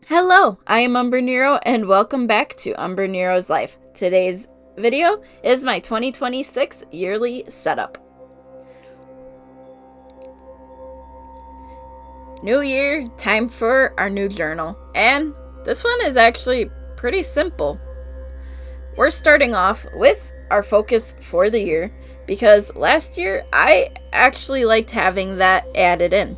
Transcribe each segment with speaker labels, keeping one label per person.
Speaker 1: Hello, I am Umbrenero and welcome back to Umbrenero's Life. Today's video is my 2026 yearly setup. New year, time for our new journal. And this one is actually pretty simple. We're starting off with our focus for the year because last year I actually liked having that added in.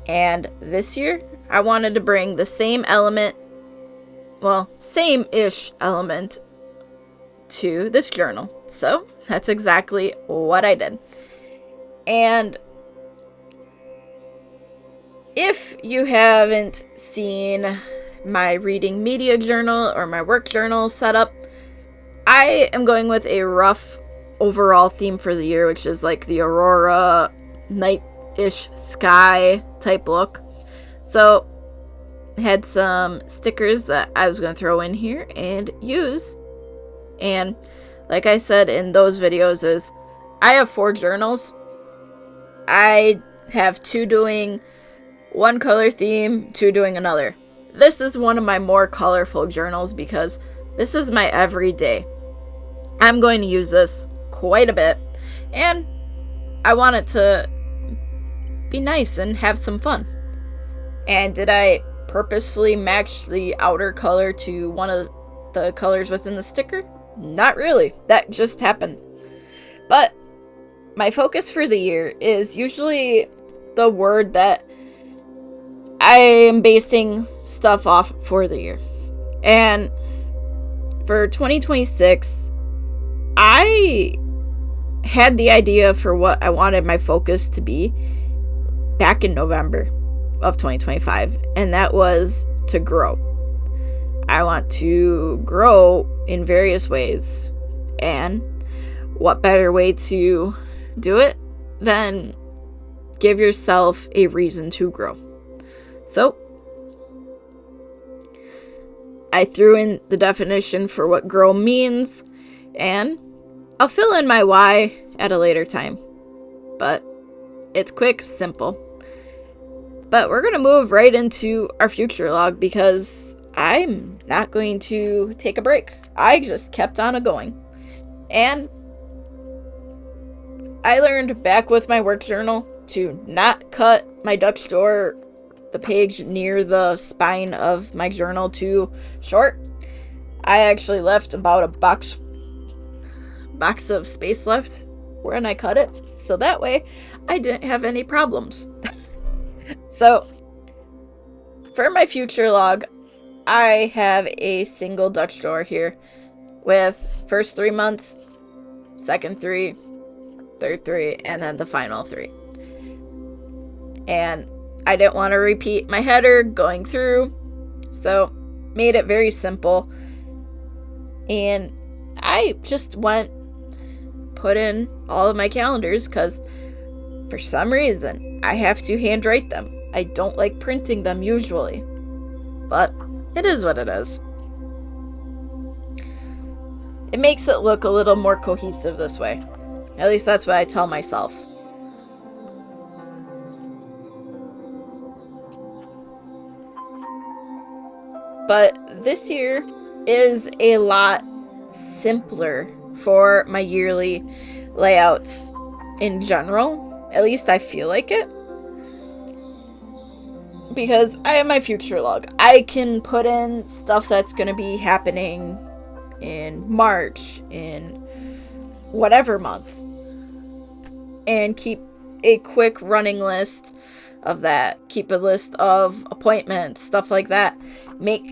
Speaker 1: And this year I wanted to bring the same element, well, same-ish element to this journal. So that's exactly what I did. And if you haven't seen my reading media journal or my work journal setup, I am going with a rough overall theme for the year, which is like the aurora, night-ish sky type look. So I had some stickers that I was going to throw in here and use. And like I said in those videos is I have 4 journals. I have 2 doing one color theme, 2 doing another. This is one of my more colorful journals because this is my everyday. I'm going to use this quite a bit and I want it to be nice and have some fun. And did I purposefully match the outer color to one of the colors within the sticker? Not really. That just happened. But my focus for the year is usually the word that I am basing stuff off for the year. And for 2026, I had the idea for what I wanted my focus to be back in November of 2025, and that was to grow. I want to grow in various ways, and what better way to do it than give yourself a reason to grow. So I threw in the definition for what grow means, and I'll fill in my why at a later time. But it's quick, simple. But we're going to move right into our future log because I'm not going to take a break. I just kept on going. And I learned back with my work journal to not cut my Dutch door, the page near the spine of my journal, too short. I actually left about a box of space left when I cut it, so that way I didn't have any problems. So for my future log, I have a single Dutch door here with first 3 months, second 3, third 3, and then the final 3. And I didn't want to repeat my header going through, so made it very simple. And I just put in all of my calendars because for some reason I have to handwrite them. I don't like printing them usually, but it is what it is. It makes it look a little more cohesive this way. At least that's what I tell myself. But this year is a lot simpler for my yearly layouts in general. At least I feel like it. Because I have my future log. I can put in stuff that's going to be happening in March, in whatever month. And keep a quick running list of that. Keep a list of appointments, stuff like that. Make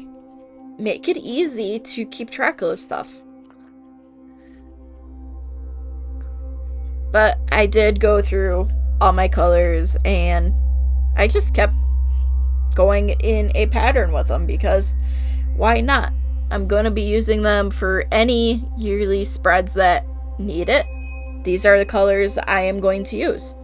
Speaker 1: it easy to keep track of stuff. But I did go through all my colors and I just kept going in a pattern with them because why not? I'm going to be using them for any yearly spreads that need it. These are the colors I am going to use.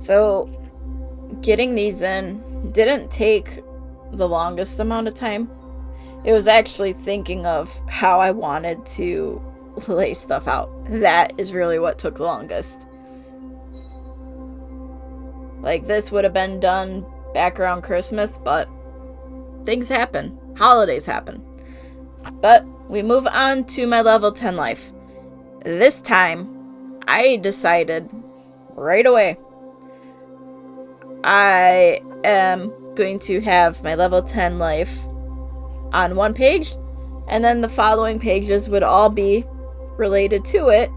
Speaker 1: So getting these in didn't take the longest amount of time. It was actually thinking of how I wanted to lay stuff out. That is really what took the longest. Like, this would have been done back around Christmas, but things happen. Holidays happen. But we move on to my level 10 life. This time, I decided right away I am going to have my level 10 life on one page, and then the following pages would all be related to it,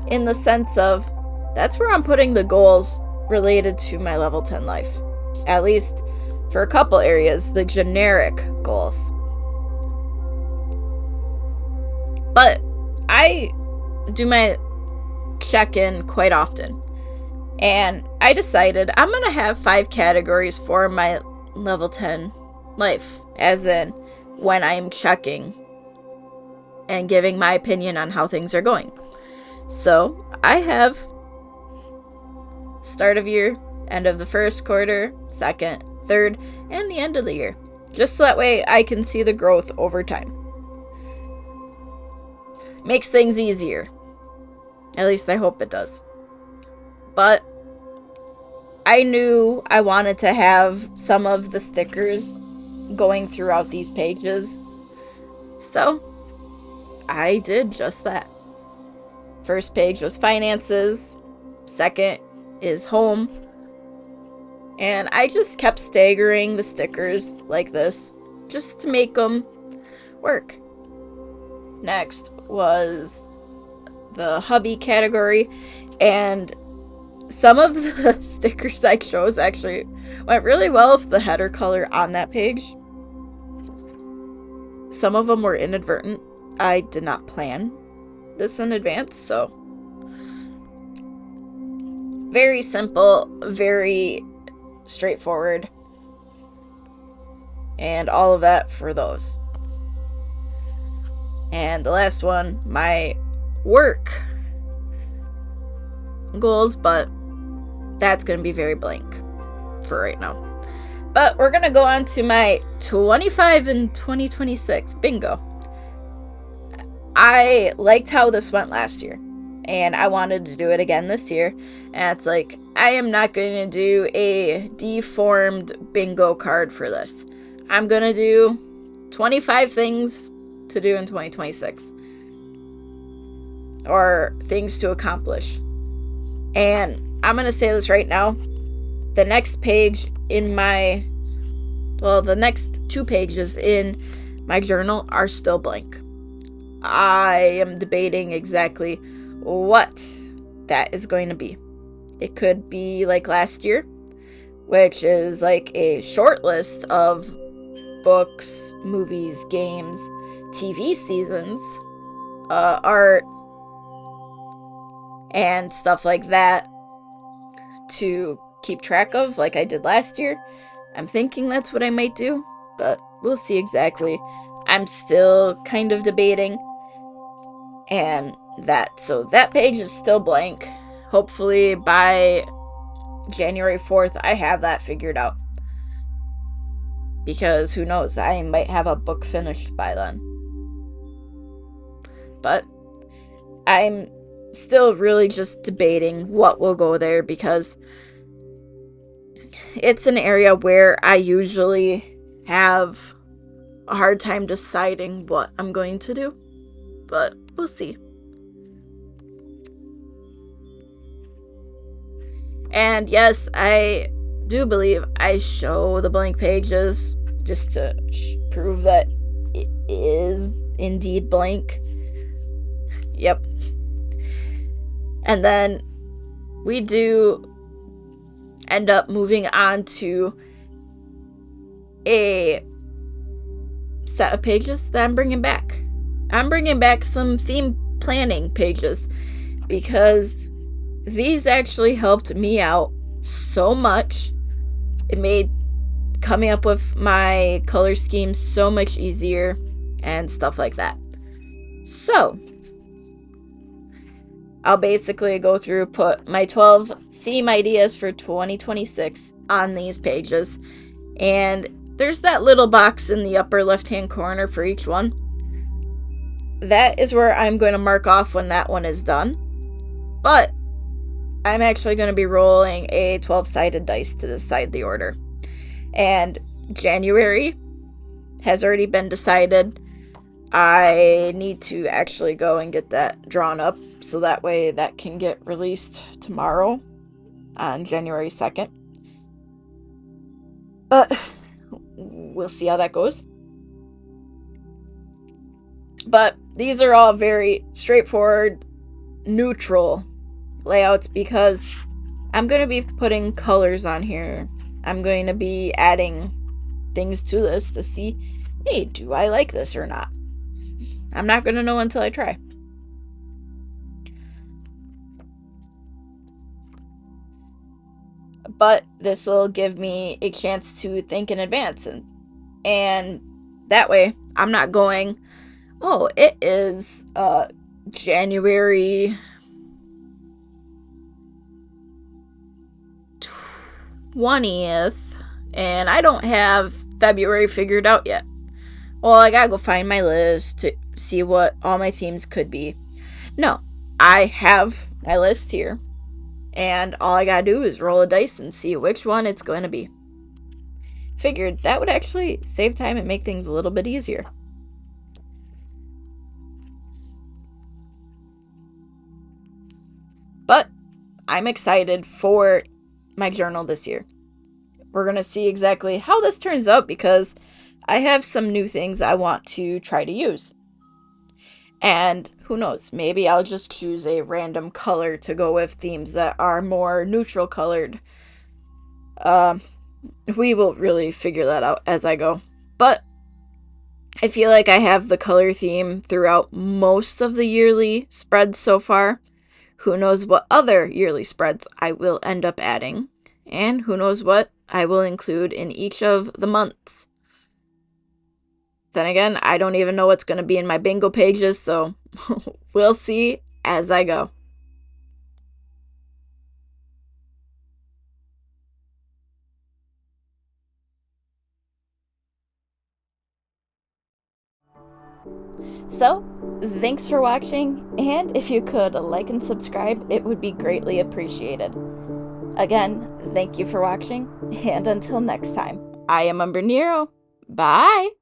Speaker 1: in the sense of that's where I'm putting the goals related to my level 10 life. At least for a couple areas, the generic goals. But I do my check-in quite often. And I decided I'm going to have 5 categories for my level 10 life. As in, when I'm checking and giving my opinion on how things are going. So, I have start of year, end of the first quarter, second, third, and the end of the year. Just so that way I can see the growth over time. Makes things easier. At least I hope it does. But I knew I wanted to have some of the stickers going throughout these pages. So I did just that. First page was finances. Second is home. And I just kept staggering the stickers like this, just to make them work. Next was the hubby category, and some of the stickers I chose actually went really well with the header color on that page. Some of them were inadvertent. I did not plan this in advance, so very simple, very straightforward, and all of that for those. And the last one, my work goals, but that's going to be very blank for right now. But we're going to go on to my 25 and 2026 bingo. I liked how this went last year, and I wanted to do it again this year. And it's like, I am not going to do a deformed bingo card for this. I'm going to do 25 things to do in 2026. Or things to accomplish. And I'm going to say this right now. The next page in my... Well, the next 2 pages in my journal are still blank. I am debating exactly what that is going to be. It could be like last year, which is like a short list of books, movies, games, TV seasons, art, and stuff like that to keep track of, like I did last year. I'm thinking that's what I might do, but we'll see exactly. I'm still kind of debating. And so that page is still blank. Hopefully by January 4th, I have that figured out. Because who knows, I might have a book finished by then. But I'm still really just debating what will go there, because it's an area where I usually have a hard time deciding what I'm going to do. But we'll see. And yes, I do believe I show the blank pages just to prove that it is indeed blank. Yep. And then we do end up moving on to a set of pages that I'm bringing back. I'm bringing back some theme planning pages, because these actually helped me out so much. It made coming up with my color scheme so much easier and stuff like that. So, I'll basically go through, put my 12 theme ideas for 2026 on these pages. And there's that little box in the upper left-hand corner for each one. That is where I'm going to mark off when that one is done. But I'm actually going to be rolling a 12-sided dice to decide the order. And January has already been decided. I need to actually go and get that drawn up so that way that can get released tomorrow on January 2nd. But we'll see how that goes. But these are all very straightforward, neutral layouts because I'm going to be putting colors on here. I'm going to be adding things to this to see, hey, do I like this or not? I'm not going to know until I try. But this will give me a chance to think in advance. And that way, I'm not going, oh, it is January 20th, and I don't have February figured out yet. Well, I gotta go find my list to see what all my themes could be. No, I have my list here, and all I gotta do is roll a dice and see which one it's going to be. Figured that would actually save time and make things a little bit easier. But I'm excited for my journal this year. We're going to see exactly how this turns out because I have some new things I want to try to use. And who knows, maybe I'll just choose a random color to go with themes that are more neutral colored. We will really figure that out as I go. But I feel like I have the color theme throughout most of the yearly spreads so far. Who knows what other yearly spreads I will end up adding. And who knows what I will include in each of the months. Then again, I don't even know what's going to be in my bingo pages, so we'll see as I go. So, thanks for watching, and if you could like and subscribe, it would be greatly appreciated. Again, thank you for watching, and until next time, I am Umbrenero. Bye!